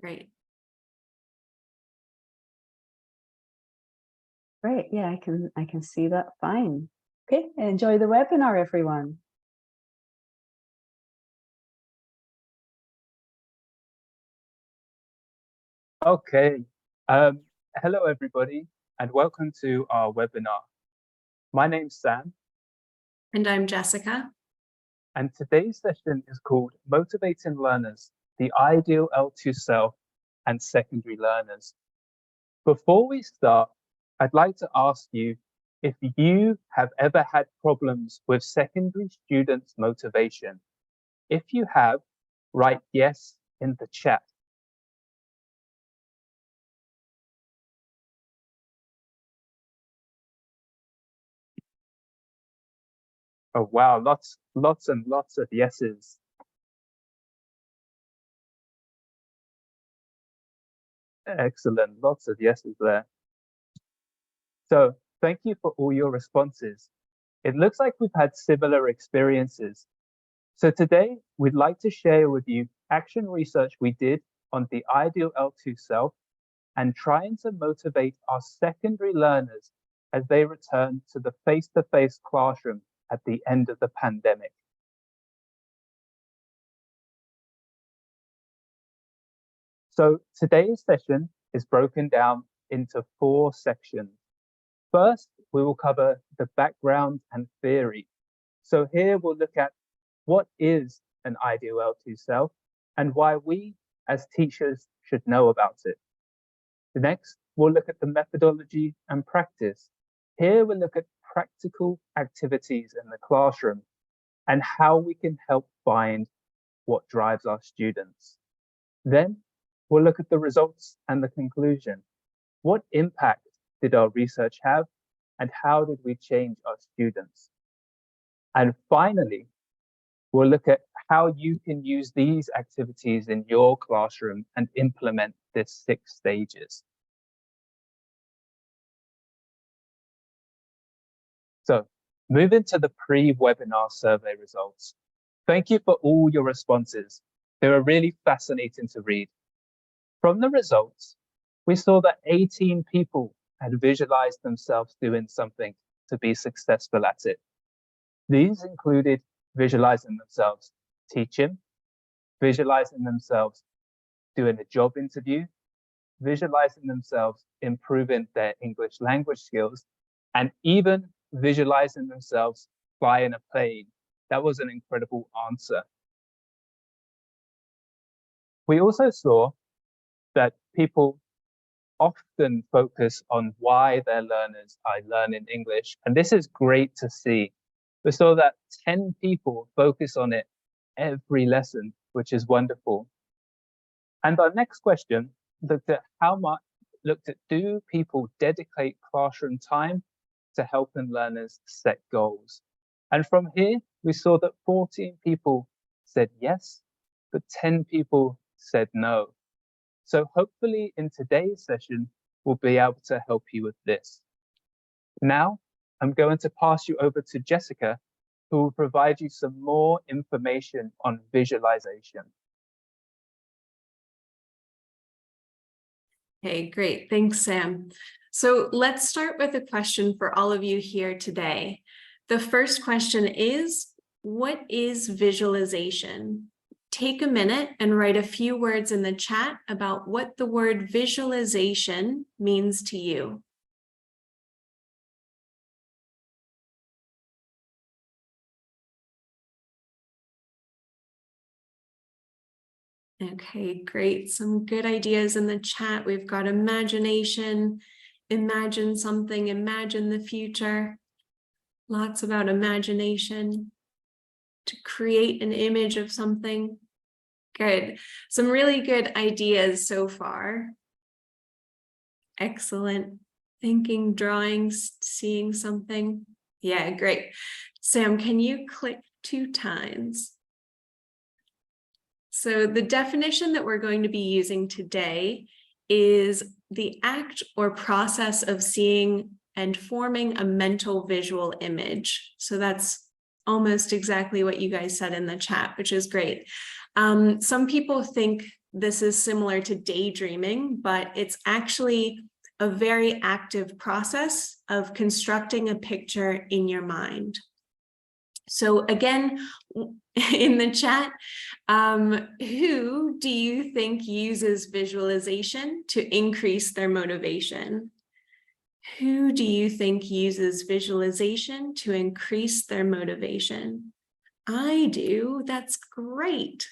Great. Great. Yeah, I can see that fine. Okay, enjoy the webinar, everyone. Okay. Hello, everybody, and welcome to our webinar. My name's Sam. And I'm Jessica. And today's session is called Motivating Learners, the Ideal L2-self and Secondary Learners. Before we start, I'd like to ask you if you have ever had problems with secondary students' motivation. If you have, write yes in the chat. Oh, wow, lots and lots of yeses. Excellent, lots of yeses there. So thank you for all your responses. It looks like we've had similar experiences. So today we'd like to share with you action research we did on the ideal L2 self and trying to motivate our secondary learners as they return to the face-to-face classroom at the end of the pandemic. So today's session is broken down into 4 sections. First, we will cover the background and theory. So here we'll look at what is an ideal L2 self and why we as teachers should know about it. Next, we'll look at the methodology and practice. Here we'll look at practical activities in the classroom and how we can help find what drives our students. Then we'll look at the results and the conclusion. What impact did our research have, and how did we change our students? And finally, we'll look at how you can use these activities in your classroom and implement the 6 stages. So, moving to the pre-webinar survey results. Thank you for all your responses. They were really fascinating to read. From the results, we saw that 18 people had visualized themselves doing something to be successful at it. These included visualizing themselves teaching, visualizing themselves doing a job interview, visualizing themselves improving their English language skills, and even visualizing themselves flying a plane. That was an incredible answer. We also saw that people often focus on why their learners are learning English. And this is great to see. We saw that 10 people focus on it every lesson, which is wonderful. And our next question looked at do people dedicate classroom time to helping learners set goals? And from here, we saw that 14 people said yes, but 10 people said no. So hopefully in today's session, we'll be able to help you with this. Now, I'm going to pass you over to Jessica, who will provide you some more information on visualization. Okay, great. Thanks, Sam. So let's start with a question for all of you here today. The first question is, what is visualization? Take a minute and write a few words in the chat about what the word visualization means to you. Okay, great. Some good ideas in the chat. We've got imagination, imagine something, imagine the future. Lots about imagination, to create an image of something. Good. Some really good ideas so far. Excellent. Thinking, drawing, seeing something. Yeah, great. Sam, can you click 2 times? So the definition that we're going to be using today is the act or process of seeing and forming a mental visual image. So that's almost exactly what you guys said in the chat, which is great. Some people think this is similar to daydreaming, but it's actually a very active process of constructing a picture in your mind. So again, in the chat, who do you think uses visualization to increase their motivation? Who do you think uses visualization to increase their motivation? I do. That's great.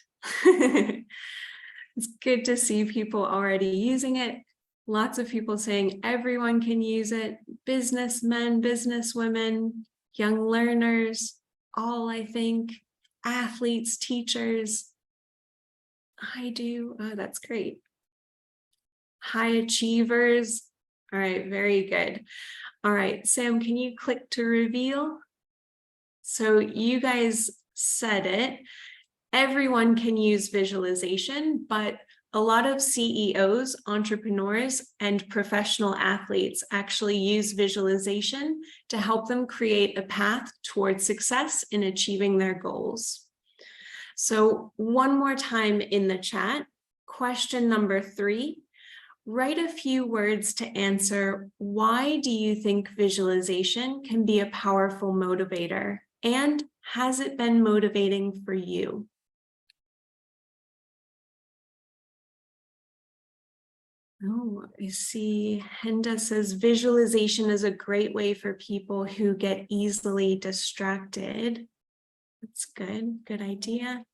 It's good to see people already using it. Lots of people saying everyone can use it. Businessmen, businesswomen, young learners, all, I think, athletes, teachers. I do. Oh, that's great. High achievers. All right, very good. All right, Sam, can you click to reveal? So you guys said it. Everyone can use visualization, but a lot of CEOs, entrepreneurs, and professional athletes actually use visualization to help them create a path towards success in achieving their goals. So one more time in the chat, question number 3, write a few words to answer, why do you think visualization can be a powerful motivator? And has it been motivating for you? Oh, I see. Henda says visualization is a great way for people who get easily distracted. That's good. Good idea.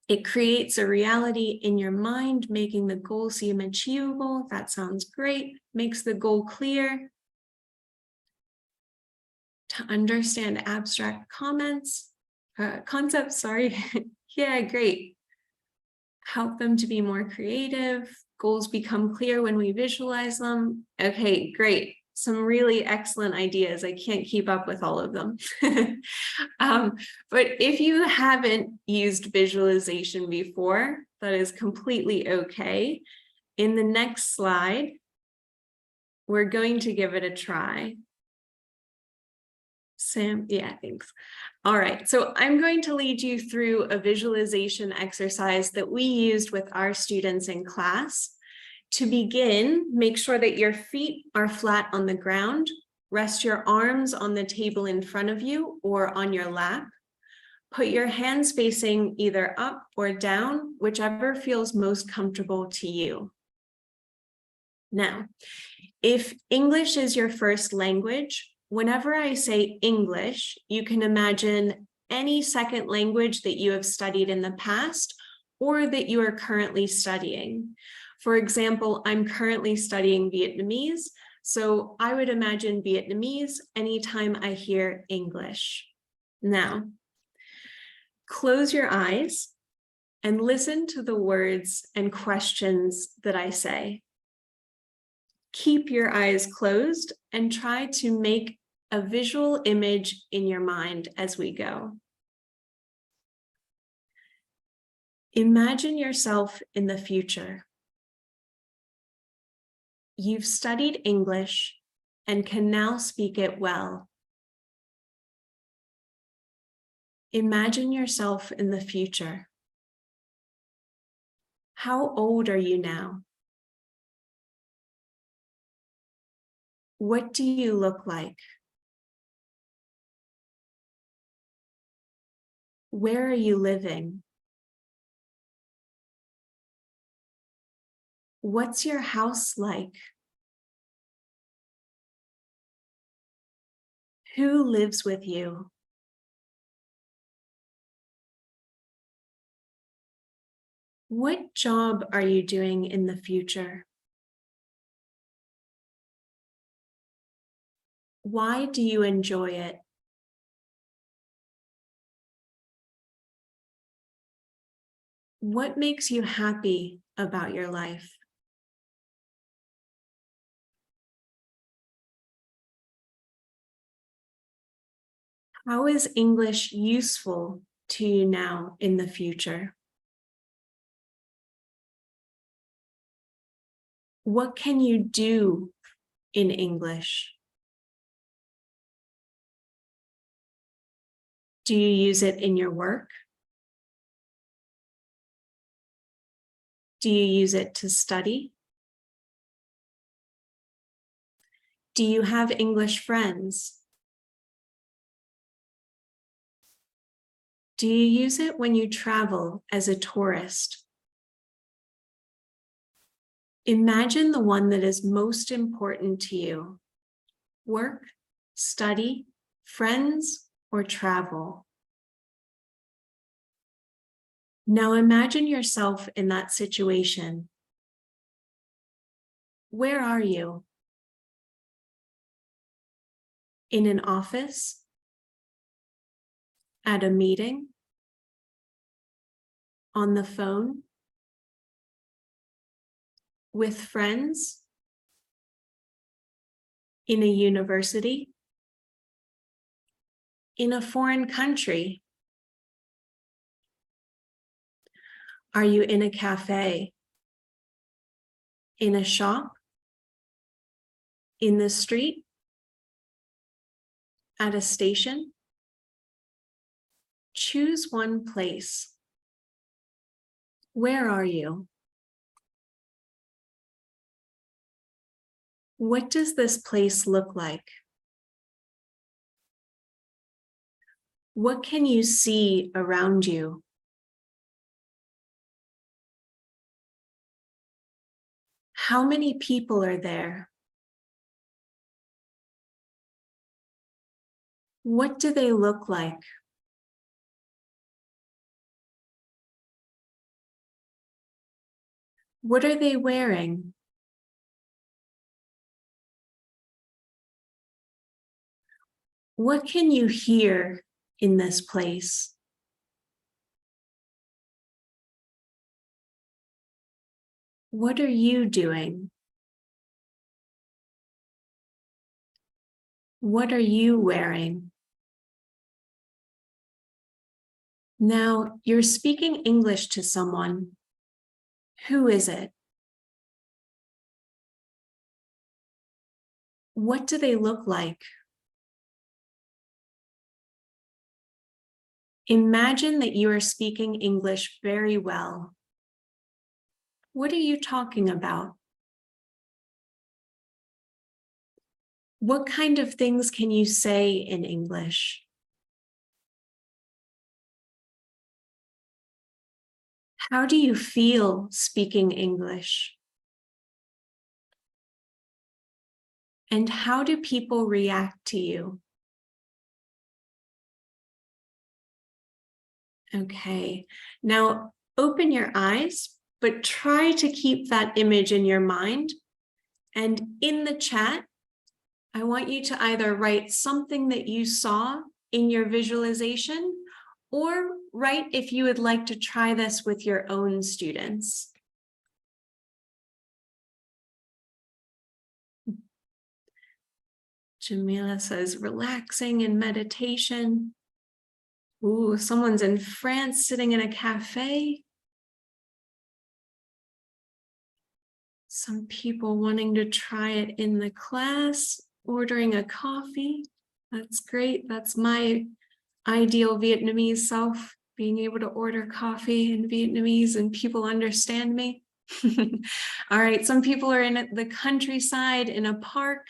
It creates a reality in your mind, making the goal seem achievable. That sounds great. Makes the goal clear. To understand abstract concepts, sorry. Yeah, great. Help them to be more creative. Goals become clear when we visualize them. Okay, great. Some really excellent ideas. I can't keep up with all of them. But if you haven't used visualization before, that is completely okay. In the next slide, we're going to give it a try. Sam, yeah, thanks. All right, so I'm going to lead you through a visualization exercise that we used with our students in class. To begin, make sure that your feet are flat on the ground. Rest your arms on the table in front of you or on your lap. Put your hands facing either up or down, whichever feels most comfortable to you. Now, if English is your first language, whenever I say English, you can imagine any second language that you have studied in the past or that you are currently studying. For example, I'm currently studying Vietnamese, so I would imagine Vietnamese anytime I hear English. Now, close your eyes and listen to the words and questions that I say. Keep your eyes closed and try to make a visual image in your mind as we go. Imagine yourself in the future. You've studied English and can now speak it well. Imagine yourself in the future. How old are you now? What do you look like? Where are you living? What's your house like? Who lives with you? What job are you doing in the future? Why do you enjoy it? What makes you happy about your life? How is English useful to you now in the future? What can you do in English? Do you use it in your work? Do you use it to study? Do you have English friends? Do you use it when you travel as a tourist? Imagine the one that is most important to you: work, study, friends, or travel. Now imagine yourself in that situation. Where are you? In an office? At a meeting? On the phone? With friends? In a university? In a foreign country? Are you in a cafe? In a shop? In the street? At a station? Choose one place. Where are you? What does this place look like? What can you see around you? How many people are there? What do they look like? What are they wearing? What can you hear in this place? What are you doing? What are you wearing? Now you're speaking English to someone. Who is it? What do they look like? Imagine that you are speaking English very well. What are you talking about? What kind of things can you say in English? How do you feel speaking English? And how do people react to you? Okay, now open your eyes, but try to keep that image in your mind. And in the chat, I want you to either write something that you saw in your visualization, or write if you would like to try this with your own students. Jamila says, relaxing and meditation. Ooh, someone's in France sitting in a cafe. Some people wanting to try it in the class, ordering a coffee. That's great. That's my ideal Vietnamese self, being able to order coffee in Vietnamese and people understand me. All right, some people are in the countryside in a park.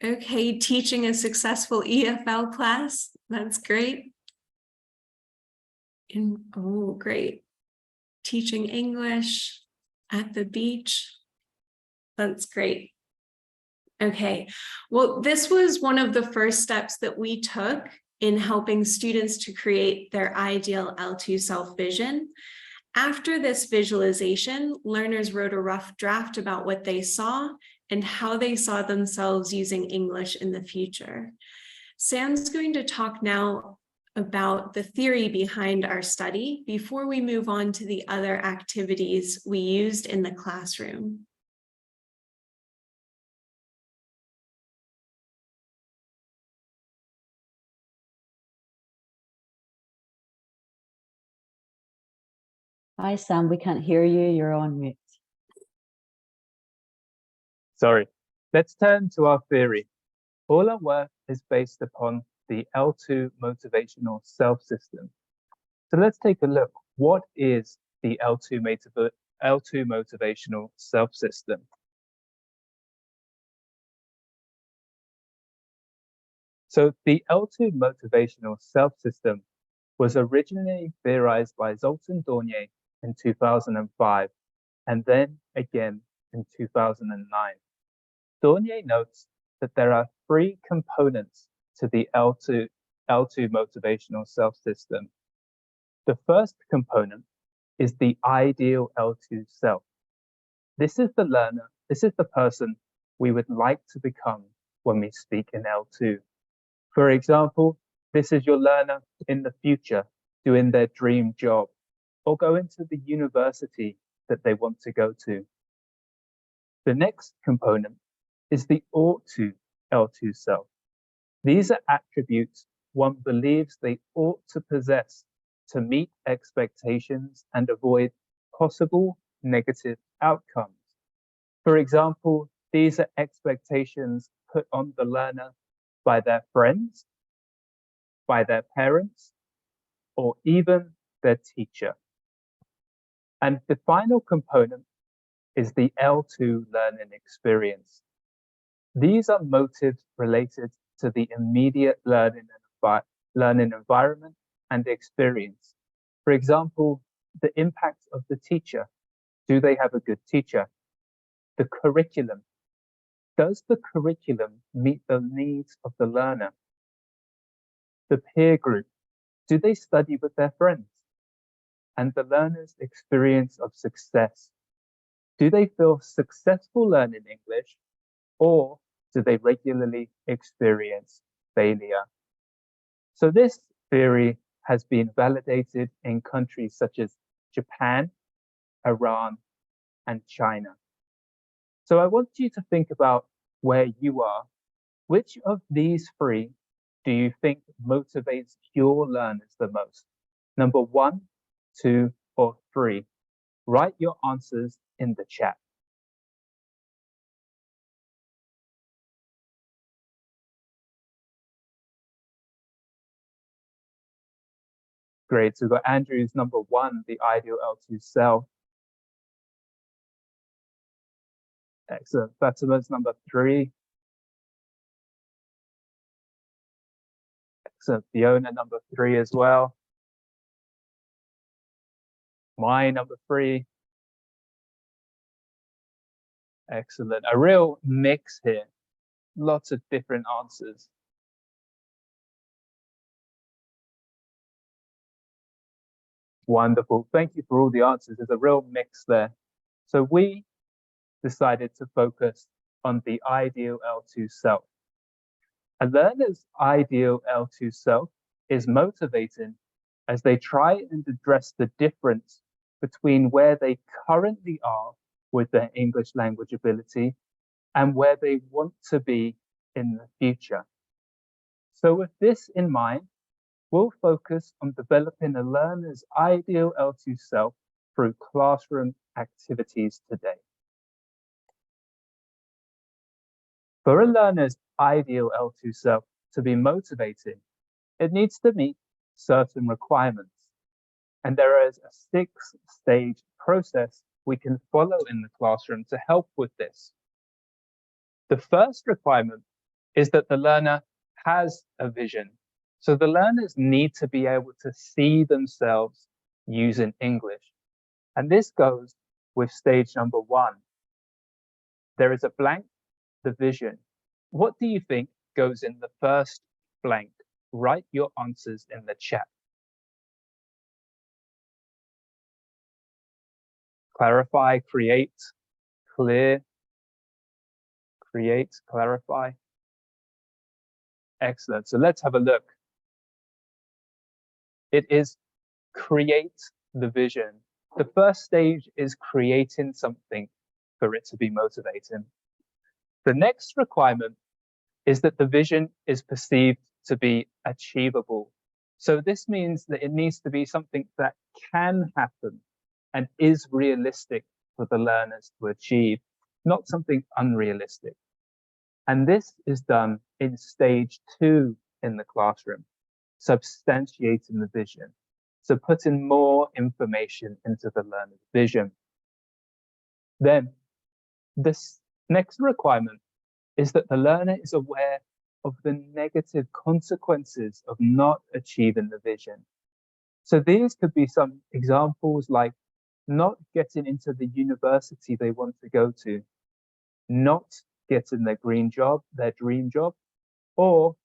Okay, teaching a successful EFL class. That's great. Oh, great. Teaching English at the beach. That's great. Okay, well, this was one of the first steps that we took in helping students to create their ideal L2 self-vision. After this visualization, learners wrote a rough draft about what they saw and how they saw themselves using English in the future. Sam's going to talk now about the theory behind our study before we move on to the other activities we used in the classroom. Hi, Sam, we can't hear you. You're on mute. Sorry. Let's turn to our theory. All our work is based upon the L2 motivational self system. So let's take a look. What is the L2 motivational self system. So the L2 motivational self system was originally theorized by Zoltan Dornier in 2005, and then again in 2009. Dornier notes that there are 3 components to the L2 motivational self system. The first component is the ideal L2 self. This is the learner, this is the person we would like to become when we speak in L2. For example, this is your learner in the future doing their dream job or going to the university that they want to go to. The next component is the ought to L2 self. These are attributes one believes they ought to possess to meet expectations and avoid possible negative outcomes. For example, these are expectations put on the learner by their friends, by their parents, or even their teacher. And the final component is the L2 learning experience. These are motives related to the immediate learning environment and experience. For example, the impact of the teacher. Do they have a good teacher? The curriculum. Does the curriculum meet the needs of the learner? The peer group. Do they study with their friends? And the learner's experience of success. Do they feel successful learning English, or do they regularly experience failure? So this theory has been validated in countries such as Japan, Iran, and China. So I want you to think about where you are. Which of these 3 do you think motivates your learners the most? Number 1, 2, or 3? Write your answers in the chat. Great, so we've got Andrew's number 1, the ideal L2 self. Excellent, Fatima's number 3. Excellent, Fiona number 3 as well. My number 3. Excellent, a real mix here. Lots of different answers. Wonderful, thank you for all the answers. There's a real mix there. So we decided to focus on the ideal L2 self. A learner's ideal L2 self is motivating as they try and address the difference between where they currently are with their English language ability and where they want to be in the future. So with this in mind, we'll focus on developing a learner's ideal L2 self through classroom activities today. For a learner's ideal L2 self to be motivating, it needs to meet certain requirements. And there is a 6-stage process we can follow in the classroom to help with this. The first requirement is that the learner has a vision. So the learners need to be able to see themselves using English. And this goes with stage number 1. There is a blank, the vision. What do you think goes in the first blank? Write your answers in the chat. Clarify, create, clear, create, clarify. Excellent. So let's have a look. It is create the vision. The first stage is creating something for it to be motivating. The next requirement is that the vision is perceived to be achievable. So this means that it needs to be something that can happen and is realistic for the learners to achieve, not something unrealistic. And this is done in stage 2 in the classroom, substantiating the vision. So putting more information into the learner's vision. Then this next requirement is that the learner is aware of the negative consequences of not achieving the vision. So these could be some examples like not getting into the university they want to go to, not getting their dream job, or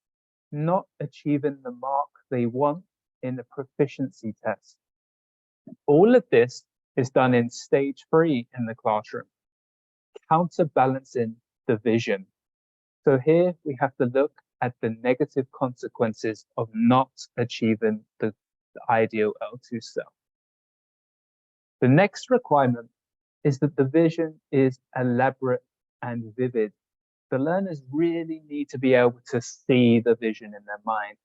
not achieving the mark they want in the proficiency test. All of this is done in stage 3 in the classroom, counterbalancing the vision. So here we have to look at the negative consequences of not achieving the ideal L2-self. The next requirement is that the vision is elaborate and vivid. The learners really need to be able to see the vision in their mind.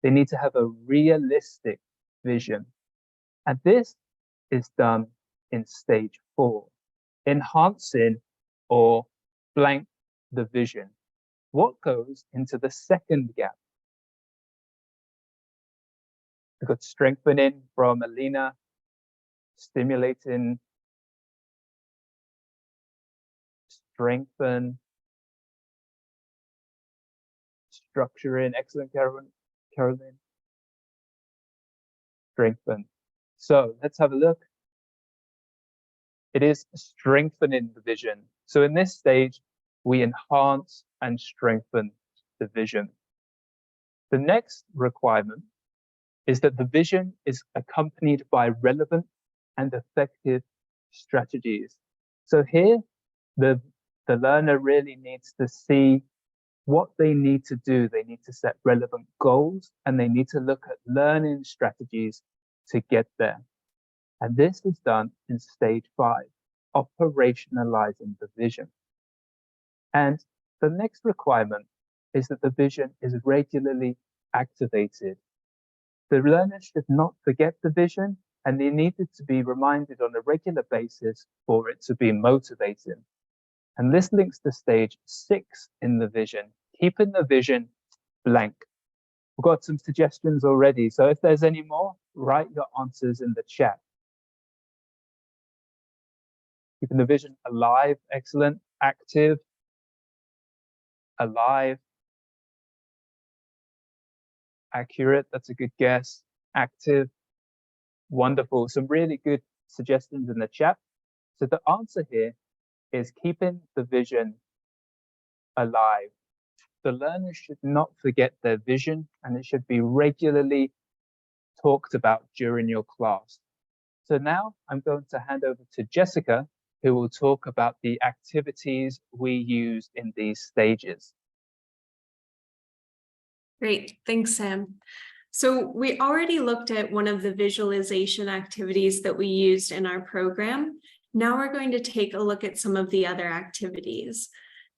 They need to have a realistic vision. And this is done in stage 4, enhancing or blank the vision. What goes into the second gap? We've got strengthening from Alina, stimulating, strengthen, structuring, excellent, Caroline. Strengthen. So let's have a look. It is strengthening the vision. So in this stage, we enhance and strengthen the vision. The next requirement is that the vision is accompanied by relevant and effective strategies. So here, the learner really needs to see what they need to do. They need to set relevant goals and they need to look at learning strategies to get there. And this is done in stage 5, operationalizing the vision. And the next requirement is that the vision is regularly activated. The learner should not forget the vision and they needed to be reminded on a regular basis for it to be motivating. And this links to stage 6 in the vision, keeping the vision blank. We've got some suggestions already. So if there's any more, write your answers in the chat. Keeping the vision alive, excellent. Active, alive. Accurate, that's a good guess. Active, wonderful. Some really good suggestions in the chat. So the answer here is keeping the vision alive. The learner should not forget their vision and it should be regularly talked about during your class. So now I'm going to hand over to Jessica, who will talk about the activities we use in these stages. Great, thanks, Sam. So we already looked at one of the visualization activities that we used in our program. Now we're going to take a look at some of the other activities.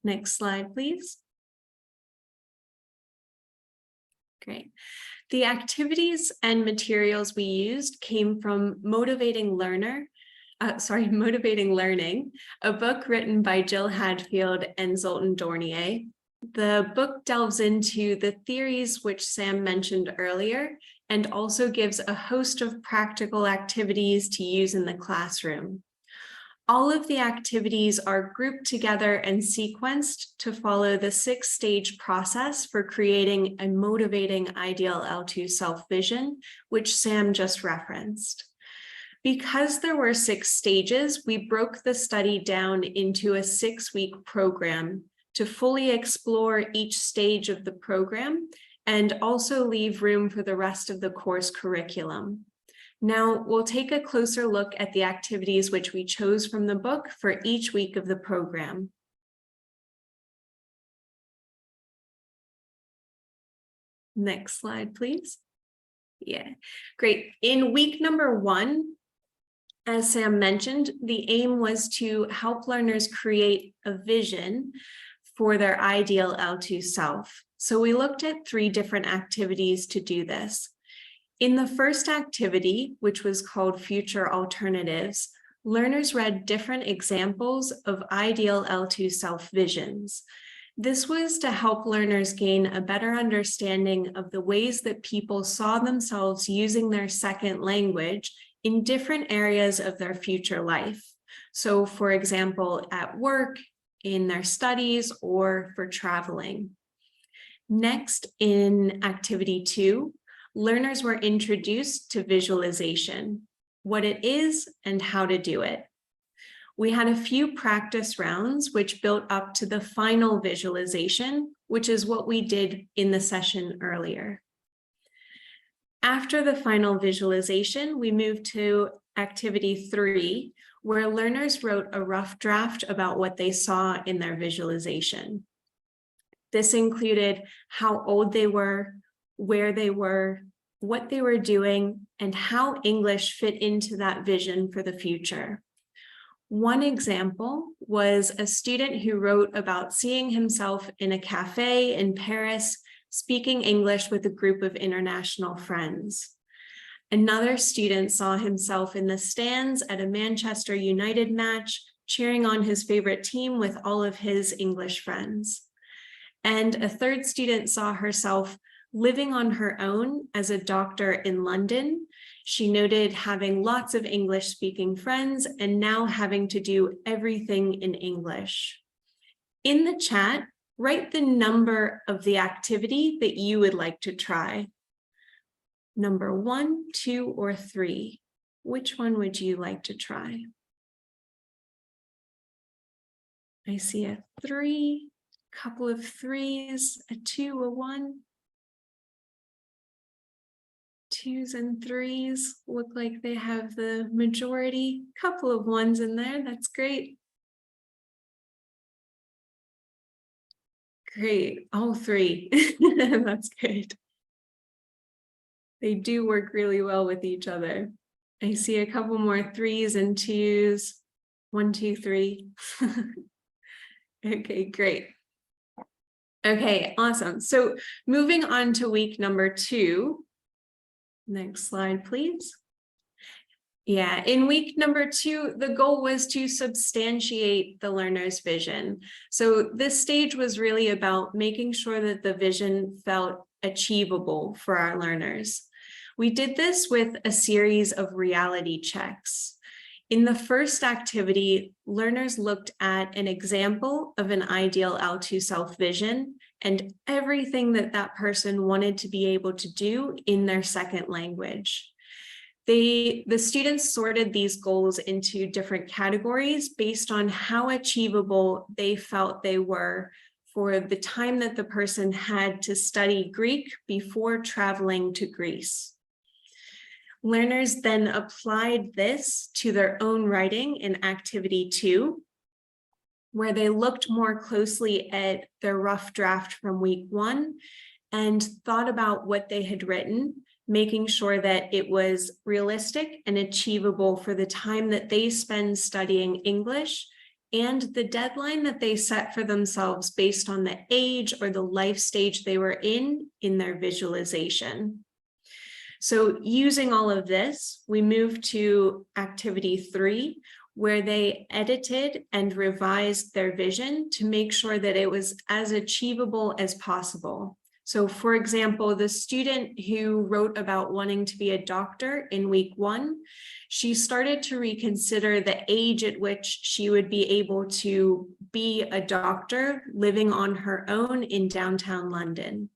Next slide, please. Great. The activities and materials we used came from Motivating Learning, a book written by Jill Hadfield and Zoltan Dornier. The book delves into the theories which Sam mentioned earlier and also gives a host of practical activities to use in the classroom. All of the activities are grouped together and sequenced to follow the 6-stage process for creating a motivating ideal L2-self vision, which Sam just referenced. Because there were 6 stages, we broke the study down into a 6-week program to fully explore each stage of the program and also leave room for the rest of the course curriculum. Now we'll take a closer look at the activities which we chose from the book for each week of the program. Next slide, please. Yeah, great. In week number 1, as Sam mentioned, the aim was to help learners create a vision for their ideal L2-self. So we looked at 3 different activities to do this. In the first activity, which was called Future Alternatives, learners read different examples of ideal L2-self visions. This was to help learners gain a better understanding of the ways that people saw themselves using their second language in different areas of their future life. So, for example, at work, in their studies, or for traveling. Next, in activity 2, learners were introduced to visualization, what it is and how to do it. We had a few practice rounds which built up to the final visualization, which is what we did in the session earlier. After the final visualization, we moved to activity 3, where learners wrote a rough draft about what they saw in their visualization. This included how old they were, where they were, what they were doing, and how English fit into that vision for the future. One example was a student who wrote about seeing himself in a cafe in Paris, speaking English with a group of international friends. Another student saw himself in the stands at a Manchester United match, cheering on his favorite team with all of his English friends. And a third student saw herself living on her own as a doctor in London. She noted having lots of English-speaking friends and now having to do everything in English. In the chat, write the number of the activity that you would like to try. Number 1, 2, or 3. Which one would you like to try? I see a 3, couple of 3s, a 2, a 1. 2s and 3s look like they have the majority. Couple of 1s in there, that's great. Great, all 3, that's good. They do work really well with each other. I see a couple more 3s and 2s. 1, 2, 3. Okay, great. Okay, awesome. So moving on to week number 2. Next slide, please. Yeah, in week number 2, the goal was to substantiate the learner's vision. So this stage was really about making sure that the vision felt achievable for our learners. We did this with a series of reality checks. In the first activity, learners looked at an example of an ideal L2-self vision and everything that that person wanted to be able to do in their second language. The students sorted these goals into different categories based on how achievable they felt they were for the time that the person had to study Greek before traveling to Greece. Learners then applied this to their own writing in activity 2, where they looked more closely at their rough draft from week 1 and thought about what they had written, making sure that it was realistic and achievable for the time that they spend studying English and the deadline that they set for themselves based on the age or the life stage they were in their visualization. So using all of this, we move to activity 3, where they edited and revised their vision to make sure that it was as achievable as possible. So for example, the student who wrote about wanting to be a doctor in week 1, she started to reconsider the age at which she would be able to be a doctor living on her own in downtown London.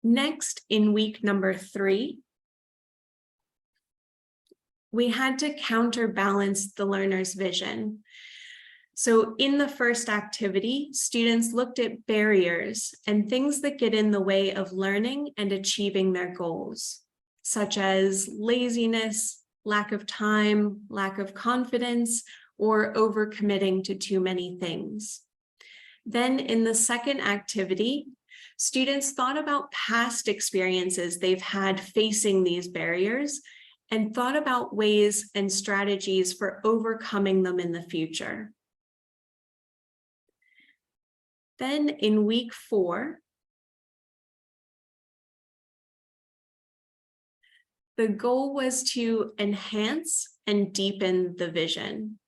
Next, in week number 3, we had to counterbalance the learner's vision. So in the first activity, students looked at barriers and things that get in the way of learning and achieving their goals, such as laziness, lack of time, lack of confidence, or overcommitting to too many things. Then in the second activity, students thought about past experiences they've had facing these barriers and thought about ways and strategies for overcoming them in the future. Then in week 4, the goal was to enhance and deepen the vision.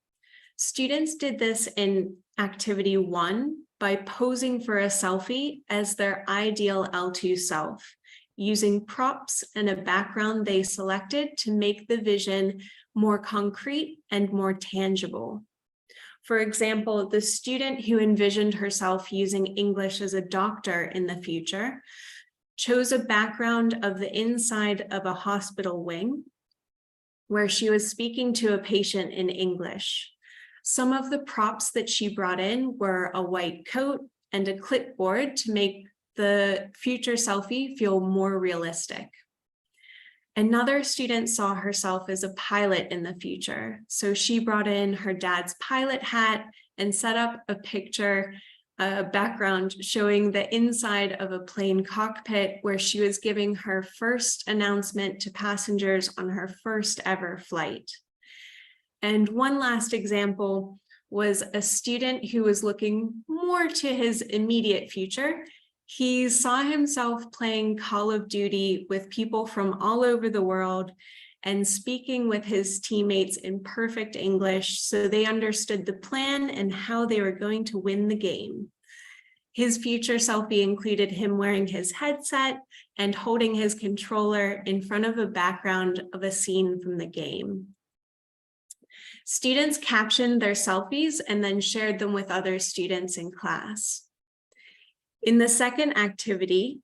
Students did this in activity 1 by posing for a selfie as their ideal L2 self, using props and a background they selected to make the vision more concrete and more tangible. For example, the student who envisioned herself using English as a doctor in the future chose a background of the inside of a hospital wing where she was speaking to a patient in English. Some of the props that she brought in were a white coat and a clipboard to make the future selfie feel more realistic. Another student saw herself as a pilot in the future, so she brought in her dad's pilot hat and set up a picture, a background showing the inside of a plane cockpit where she was giving her first announcement to passengers on her first ever flight. And one last example was a student who was looking more to his immediate future. He saw himself playing Call of Duty with people from all over the world and speaking with his teammates in perfect English so they understood the plan and how they were going to win the game. His future selfie included him wearing his headset and holding his controller in front of a background of a scene from the game. Students captioned their selfies and then shared them with other students in class. In the second activity,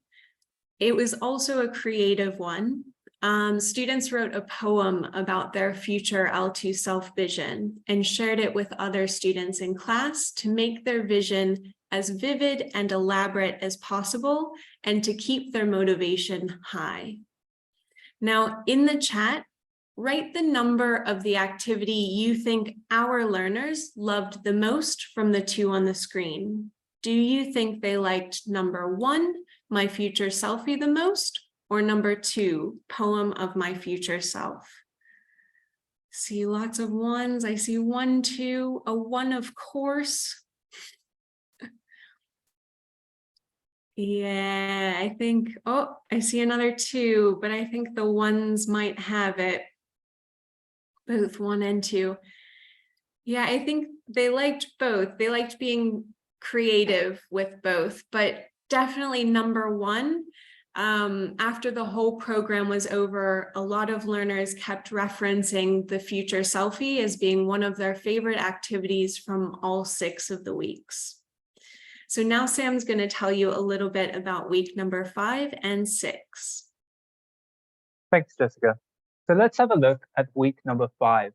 it was also a creative one. Students wrote a poem about their future L2-self vision and shared it with other students in class to make their vision as vivid and elaborate as possible and to keep their motivation high. Now, in the chat, write the number of the activity you think our learners loved the most from the two on the screen. Do you think they liked number 1, my future selfie, the most, or number 2, poem of my future self? See lots of ones. I see 1, 2, a 1, of course. Yeah, I think, oh, I see another 2, but I think the ones might have it. Both 1 and 2. Yeah, I think they liked both. They liked being creative with both, but definitely number 1. After the whole program was over, a lot of learners kept referencing the future selfie as being one of their favorite activities from all 6 of the weeks. So now Sam's going to tell you a little bit about week number 5 and 6. Thanks, Jessica. So let's have a look at week number 5.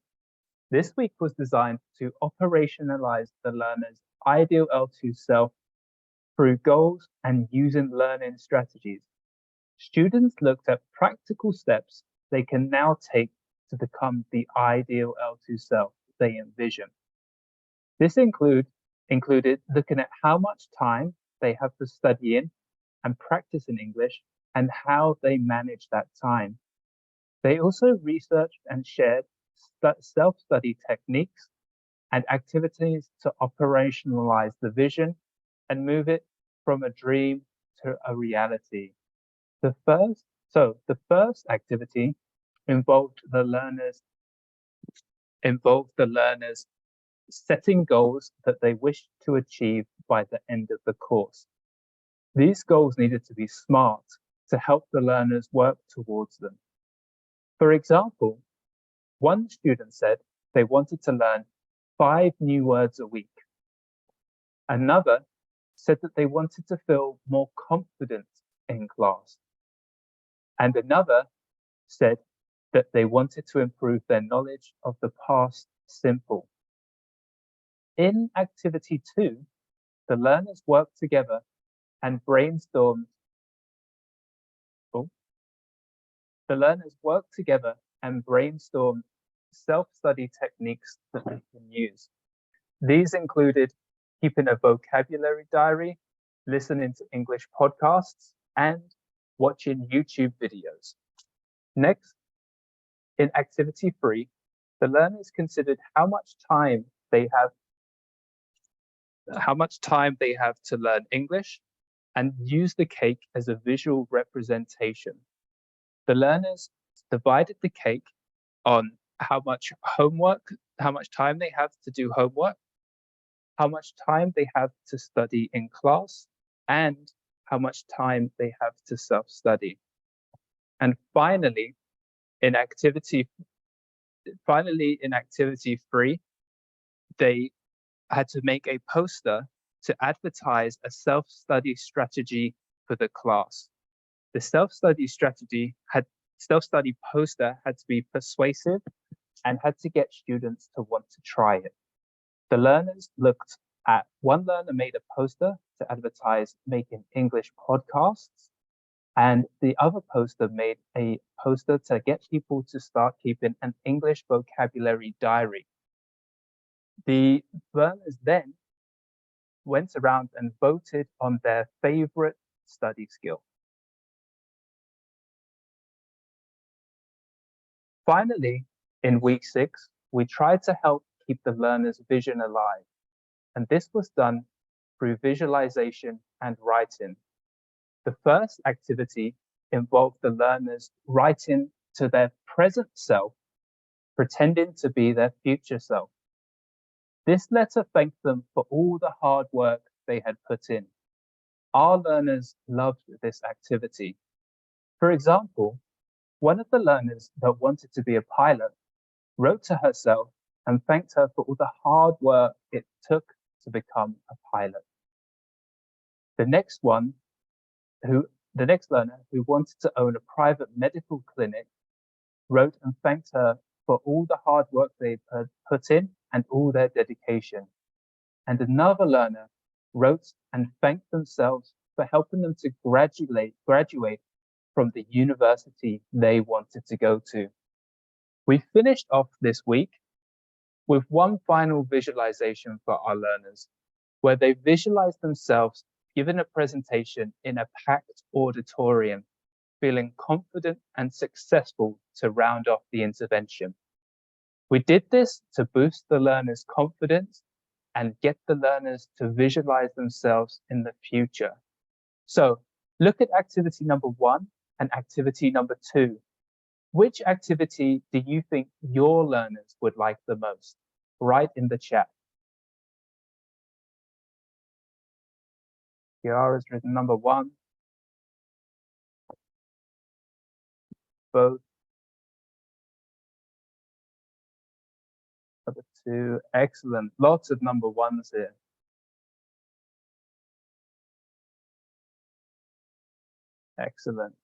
This week was designed to operationalize the learner's ideal L2 self through goals and using learning strategies. Students looked at practical steps they can now take to become the ideal L2 self they envision. This included looking at how much time they have to study in and practice in English and how they manage that time. They also researched and shared self-study techniques and activities to operationalize the vision and move it from a dream to a reality. The first activity involved the learners setting goals that they wished to achieve by the end of the course. These goals needed to be smart to help the learners work towards them. For example, one student said they wanted to learn 5 new words a week. Another said that they wanted to feel more confident in class. And another said that they wanted to improve their knowledge of the past simple. In activity 2, the learners worked together and brainstormed. Self-study techniques that they can use. These included keeping a vocabulary diary, listening to English podcasts, and watching YouTube videos. Next, in activity 3, the learners considered how much time they have to learn English and use the cake as a visual representation. The learners divided the cake on how much time they have to do homework, how much time they have to study in class, and how much time they have to self-study. And finally, in activity 3, they had to make a poster to advertise a self-study strategy for the class. The self-study poster had to be persuasive and had to get students to want to try it. The learners looked at, one learner made a poster to advertise making English podcasts, and the other poster made a poster to get people to start keeping an English vocabulary diary. The learners then went around and voted on their favorite study skill. Finally, in week 6, we tried to help keep the learners' vision alive, and this was done through visualization and writing. The first activity involved the learners writing to their present self, pretending to be their future self. This letter thanked them for all the hard work they had put in. Our learners loved this activity. For example, one of the learners that wanted to be a pilot wrote to herself and thanked her for all the hard work it took to become a pilot. The next learner who wanted to own a private medical clinic wrote and thanked her for all the hard work they had put in and all their dedication. And another learner wrote and thanked themselves for helping them to graduate from the university they wanted to go to. We finished off this week with one final visualization for our learners, where they visualized themselves giving a presentation in a packed auditorium, feeling confident and successful to round off the intervention. We did this to boost the learners' confidence and get the learners to visualize themselves in the future. So look at activity number 1 and activity number 2. Which activity do you think your learners would like the most? Write in the chat. Kiara's written number 1. Both. Number 2. Excellent. Lots of number 1s here. Excellent.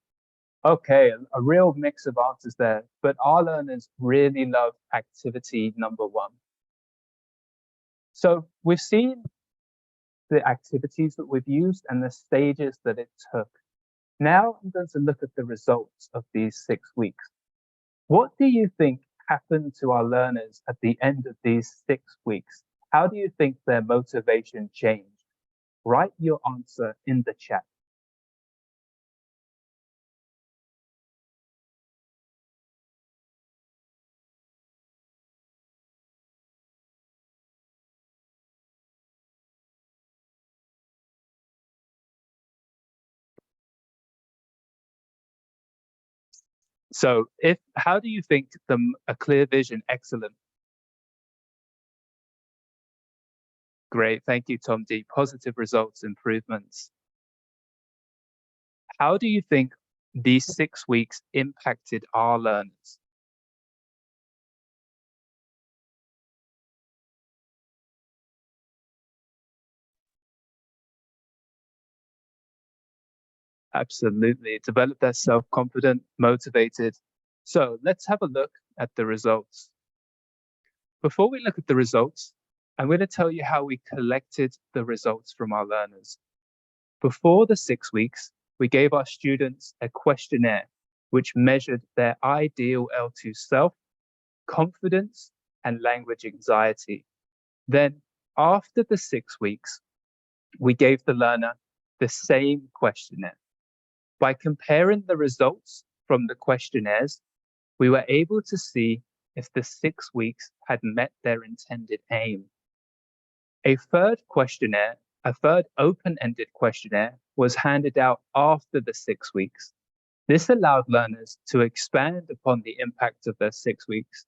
Okay, a real mix of answers there, but our learners really love activity number 1. So we've seen the activities that we've used and the stages that it took. Now I'm going to look at the results of these 6 weeks. What do you think happened to our learners at the end of these 6 weeks? How do you think their motivation changed? Write your answer in the chat. So how do you think a clear vision? Excellent. Great, thank you, Tom D. Positive results, improvements. How do you think these 6 weeks impacted our learners? Absolutely, develop their self-confident, motivated. So let's have a look at the results. Before we look at the results, I'm going to tell you how we collected the results from our learners. Before the 6 weeks, we gave our students a questionnaire which measured their ideal L2-self, confidence, and language anxiety. Then, after the 6 weeks, we gave the learner the same questionnaire. By comparing the results from the questionnaires, we were able to see if the 6 weeks had met their intended aim. A third open-ended questionnaire was handed out after the 6 weeks. This allowed learners to expand upon the impact of their 6 weeks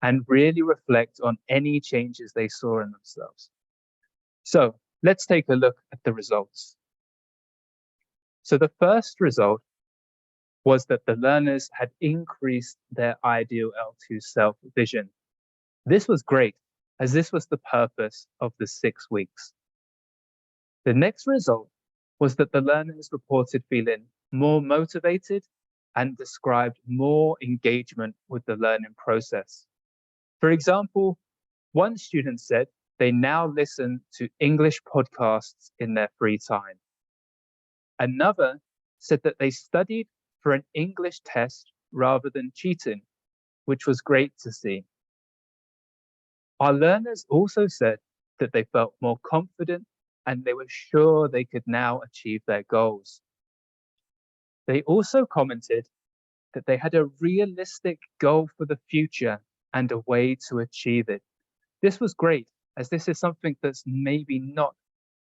and really reflect on any changes they saw in themselves. So let's take a look at the results. So the first result was that the learners had increased their ideal L2-self vision. This was great, as this was the purpose of the 6 weeks. The next result was that the learners reported feeling more motivated and described more engagement with the learning process. For example, one student said they now listen to English podcasts in their free time. Another said that they studied for an English test rather than cheating, which was great to see. Our learners also said that they felt more confident and they were sure they could now achieve their goals. They also commented that they had a realistic goal for the future and a way to achieve it. This was great, as this is something that's maybe not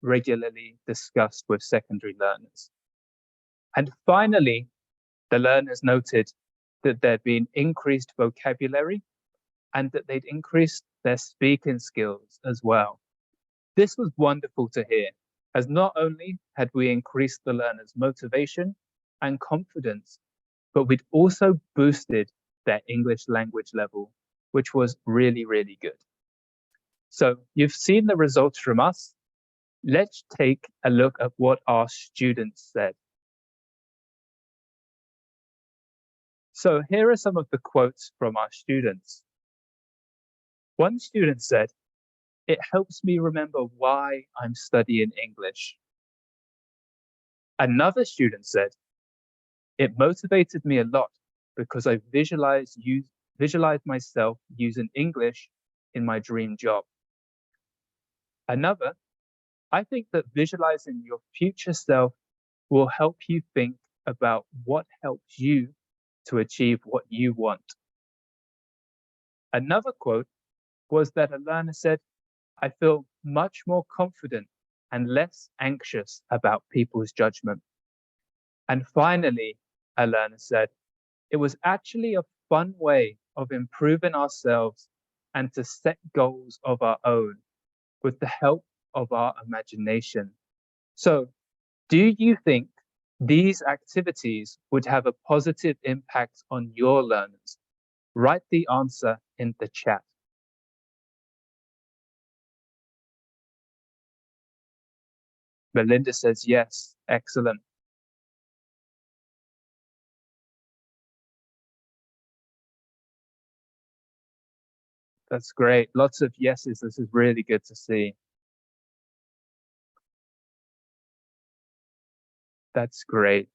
regularly discussed with secondary learners. And finally, the learners noted that there'd been increased vocabulary and that they'd increased their speaking skills as well. This was wonderful to hear, as not only had we increased the learners' motivation and confidence, but we'd also boosted their English language level, which was really, really good. So you've seen the results from us. Let's take a look at what our students said. So here are some of the quotes from our students. One student said, "It helps me remember why I'm studying English." Another student said, "It motivated me a lot because I visualized myself using English in my dream job." Another, "I think that visualizing your future self will help you think about what helps you to achieve what you want." Another quote was that a learner said, "I feel much more confident and less anxious about people's judgment." And finally, a learner said, "It was actually a fun way of improving ourselves and to set goals of our own with the help of our imagination." So, do you think these activities would have a positive impact on your learners? Write the answer in the chat. Melinda says yes, excellent. That's great, lots of yeses, this is really good to see. That's great.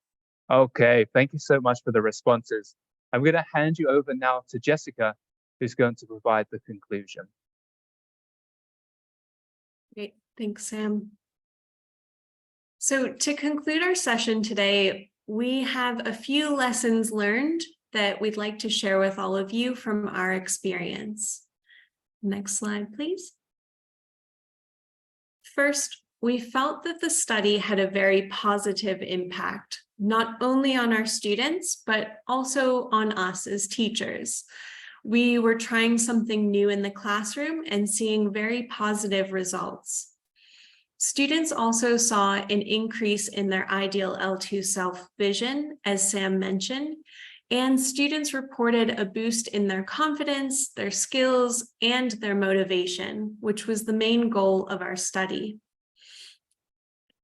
Okay, thank you so much for the responses. I'm going to hand you over now to Jessica, who's going to provide the conclusion. Great, thanks, Sam. So to conclude our session today, we have a few lessons learned that we'd like to share with all of you from our experience. Next slide, please. First, we felt that the study had a very positive impact, not only on our students, but also on us as teachers. We were trying something new in the classroom and seeing very positive results. Students also saw an increase in their ideal L2-self vision, as Sam mentioned, and students reported a boost in their confidence, their skills, and their motivation, which was the main goal of our study.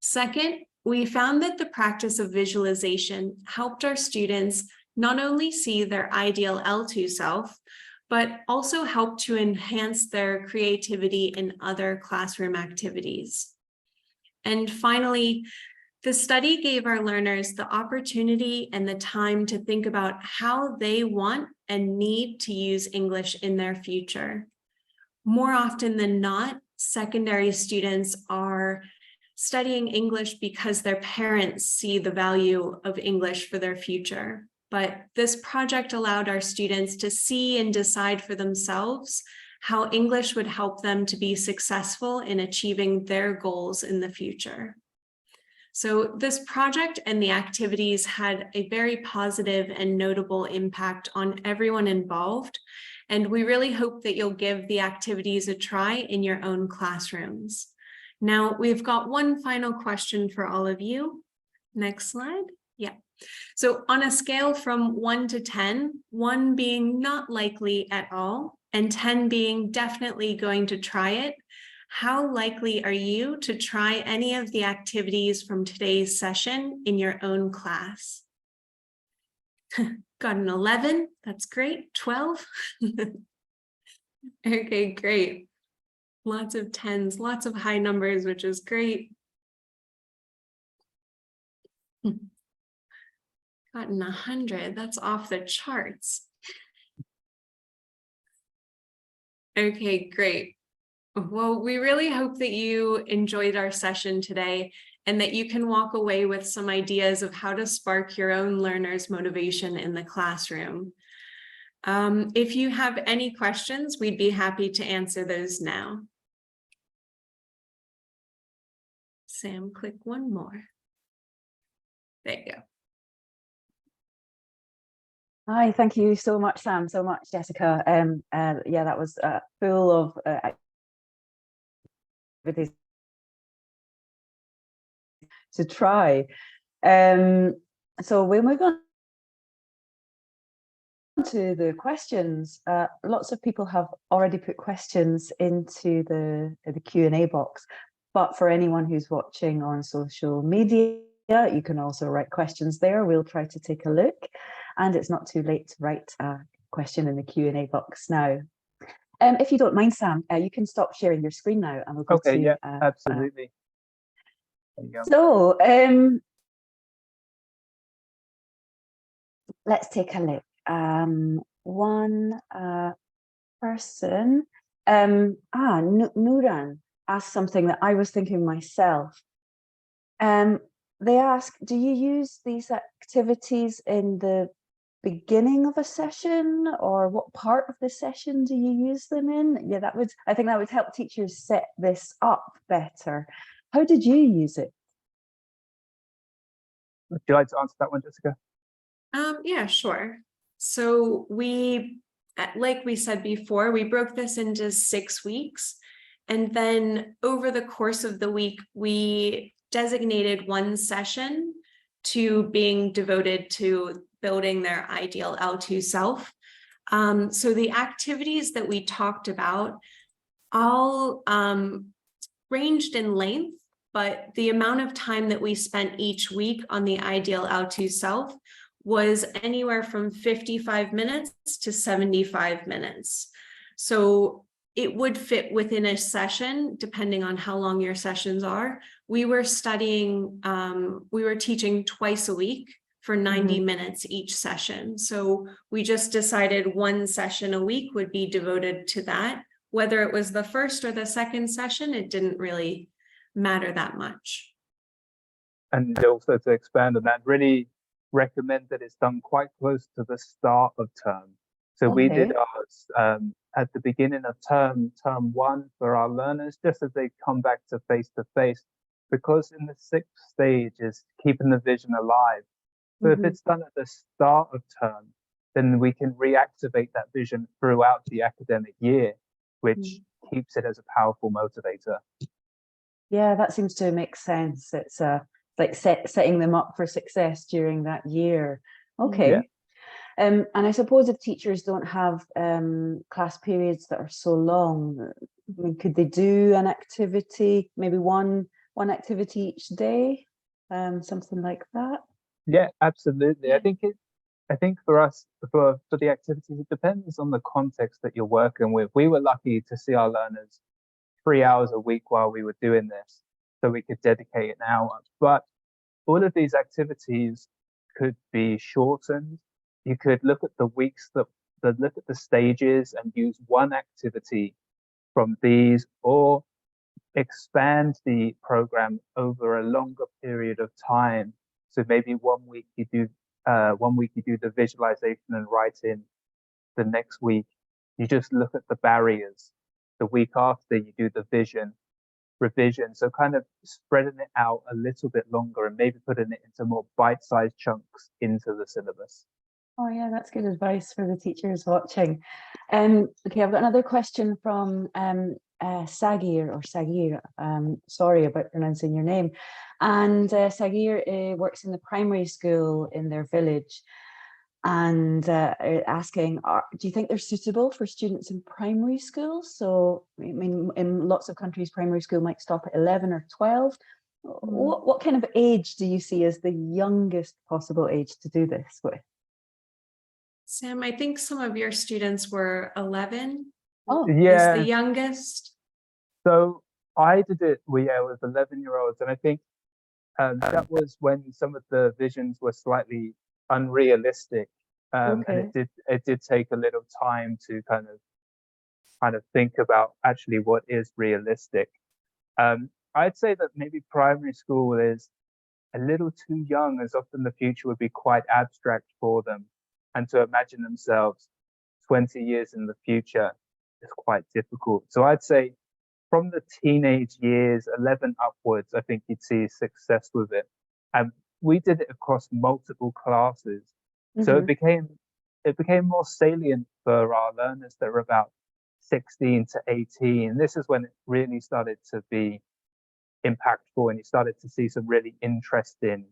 Second, we found that the practice of visualization helped our students not only see their ideal L2-self, but also helped to enhance their creativity in other classroom activities. And finally, the study gave our learners the opportunity and the time to think about how they want and need to use English in their future. More often than not, secondary students are studying English because their parents see the value of English for their future. But this project allowed our students to see and decide for themselves how English would help them to be successful in achieving their goals in the future. So this project and the activities had a very positive and notable impact on everyone involved, and we really hope that you'll give the activities a try in your own classrooms. Now we've got one final question for all of you. Next slide. Yeah. So on a scale from 1 to 10, 1 being not likely at all, and 10 being definitely going to try it, how likely are you to try any of the activities from today's session in your own class? Got an 11. That's great. 12. Okay, great. Lots of 10s, lots of high numbers, which is great. Gotten 100. That's off the charts. Okay, great. Well, we really hope that you enjoyed our session today and that you can walk away with some ideas of how to spark your own learners' motivation in the classroom. If you have any questions, we'd be happy to answer those now. Sam, click one more. There you go. Hi, thank you so much, Sam, so much, Jessica. Yeah, that was full of activities to try. So we'll move on to the questions. Lots of people have already put questions into the Q&A box, but for anyone who's watching on social media, you can also write questions there. We'll try to take a look, and it's not too late to write a question in the Q&A box now. If you don't mind, Sam, you can stop sharing your screen now, and we'll go to... Yeah, absolutely. There you go. So let's take a look. One person, Nuran, asked something that I was thinking myself. They ask, do you use these activities in the beginning of a session, or what part of the session do you use them in? Yeah, I think that would help teachers set this up better. How did you use it? Would you like to answer that one, Jessica? Yeah, sure. So like we said before, we broke this into 6 weeks. And then over the course of the week, we designated one session to being devoted to building their ideal L2-self. So the activities that we talked about all ranged in length, but the amount of time that we spent each week on the ideal L2-self was anywhere from 55 minutes to 75 minutes. So it would fit within a session, depending on how long your sessions are. We were teaching twice a week for 90 minutes each session. So we just decided one session a week would be devoted to that. Whether it was the first or the second session, it didn't really matter that much. And also to expand on that, really recommend that it's done quite close to the start of term. So we did ours at the beginning of term 1 for our learners, just as they come back to face-to-face, because in the 6th stage is keeping the vision alive. So if it's done at the start of term, then we can reactivate that vision throughout the academic year, which keeps it as a powerful motivator. Yeah, that seems to make sense. It's like setting them up for success during that year. Okay. Yeah. And I suppose if teachers don't have class periods that are so long, I mean, could they do an activity, maybe one activity each day, something like that? Yeah, absolutely. I think for us, for the activities, it depends on the context that you're working with. We were lucky to see our learners 3 hours a week while we were doing this, so we could dedicate an hour. But all of these activities could be shortened. You could look at the weeks look at the stages and use one activity from these, or expand the program over a longer period of time. So maybe 1 week you do the visualization and writing. The next week you just look at the barriers. The week after you do the revision. So kind of spreading it out a little bit longer and maybe putting it into more bite-sized chunks into the syllabus. Oh yeah, that's good advice for the teachers watching. Okay, I've got another question from Sagir or Sagir. Sorry about pronouncing your name. And Sagir works in the primary school in their village, and asking, do you think they're suitable for students in primary school? So, I mean, in lots of countries, primary school might stop at 11 or 12. What kind of age do you see as the youngest possible age to do this with? Sam, I think some of your students were 11. Oh, Yeah. Is the youngest. So I did it with 11-year-olds, and I think that was when some of the visions were slightly unrealistic, and it did take a little time to kind of think about actually what is realistic. I'd say that maybe primary school is a little too young, as often the future would be quite abstract for them, and to imagine themselves 20 years in the future is quite difficult. So I'd say from the teenage years, 11 upwards, I think you'd see success with it. And we did it across multiple classes. So it became more salient for our learners that were about 16 to 18. This is when it really started to be impactful, and you started to see some really interesting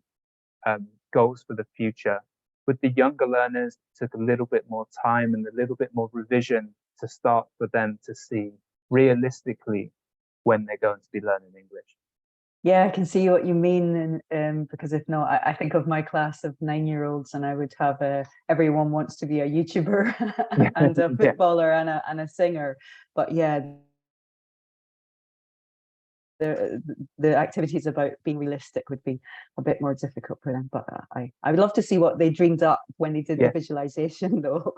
goals for the future. With the younger learners, it took a little bit more time and a little bit more revision to start for them to see realistically when they're going to be learning English. Yeah, I can see what you mean, and because if not, I think of my class of 9-year-olds, and I would have everyone wants to be a YouTuber and a footballer and a singer. But yeah, the activities about being realistic would be a bit more difficult for them. But I would love to see what they dreamed up when they did the visualization, though.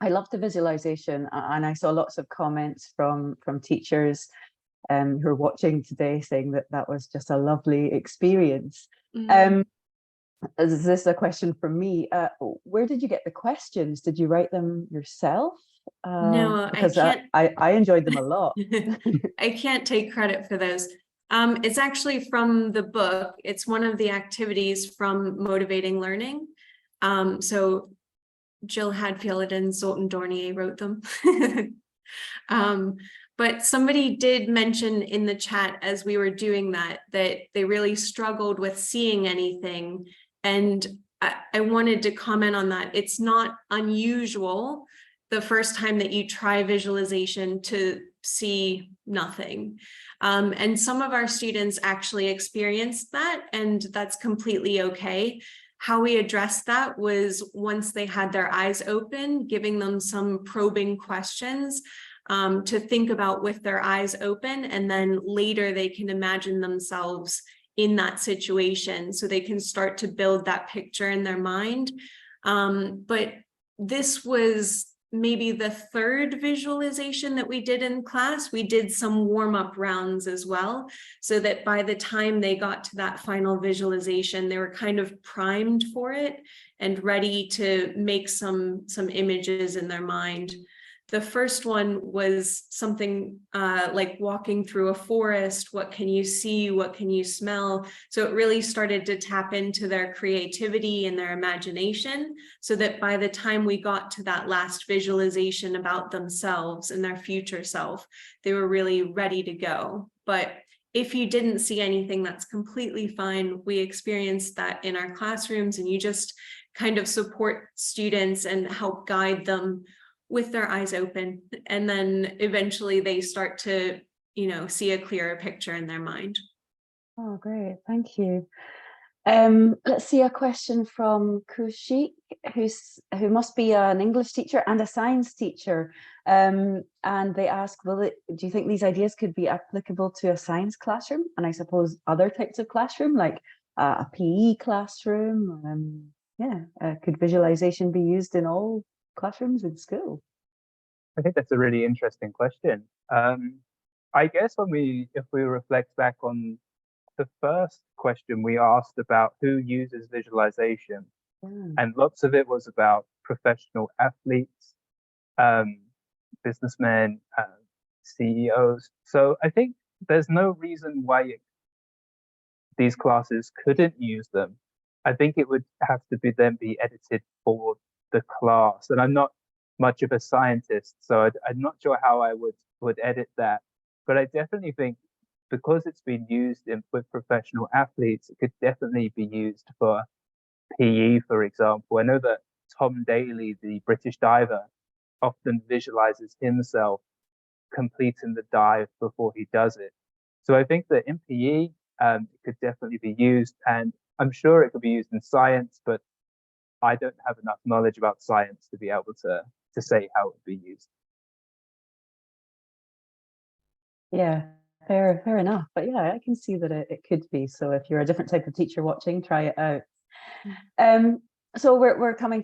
I love the visualization, and I saw lots of comments from teachers who are watching today saying that that was just a lovely experience. Is this a question from me? Where did you get the questions? Did you write them yourself? No, because I can't. I enjoyed them a lot. I can't take credit for those. It's actually from the book. It's one of the activities from Motivating Learning. So Jill Hadfield and Zoltan Dornier wrote them. But somebody did mention in the chat as we were doing that they really struggled with seeing anything. And I wanted to comment on that. It's not unusual the first time that you try visualization to see nothing. And some of our students actually experienced that, and that's completely okay. How we addressed that was once they had their eyes open, giving them some probing questions to think about with their eyes open, and then later they can imagine themselves in that situation so they can start to build that picture in their mind. But this was maybe the third visualization that we did in class. We did some warm-up rounds as well, so that by the time they got to that final visualization, they were kind of primed for it and ready to make some images in their mind. The first one was something like walking through a forest. What can you see? What can you smell? So it really started to tap into their creativity and their imagination, so that by the time we got to that last visualization about themselves and their future self, they were really ready to go. But if you didn't see anything, that's completely fine. We experienced that in our classrooms, and you just kind of support students and help guide them with their eyes open, and then eventually they start to, see a clearer picture in their mind. Oh, great, thank you. Let's see a question from Kushik, who must be an English teacher and a science teacher, and they ask, do you think these ideas could be applicable to a science classroom, and I suppose other types of classroom, like a PE classroom? Could visualization be used in all classrooms in school? I think that's a really interesting question. I guess if we reflect back on the first question we asked about who uses visualization, and lots of it was about professional athletes, businessmen, CEOs. So I think there's no reason why these classes couldn't use them. I think it would have to be edited for the class, and I'm not much of a scientist, so I'm not sure how I would edit that. But I definitely think because it's been used with professional athletes, it could definitely be used for PE, for example. I know that Tom Daley, the British diver, often visualizes himself completing the dive before he does it. So I think that in PE, it could definitely be used, and I'm sure it could be used in science, but I don't have enough knowledge about science to be able to say how it would be used. Yeah, fair enough. But yeah, I can see that it could be. So if you're a different type of teacher watching, try it out. So we're coming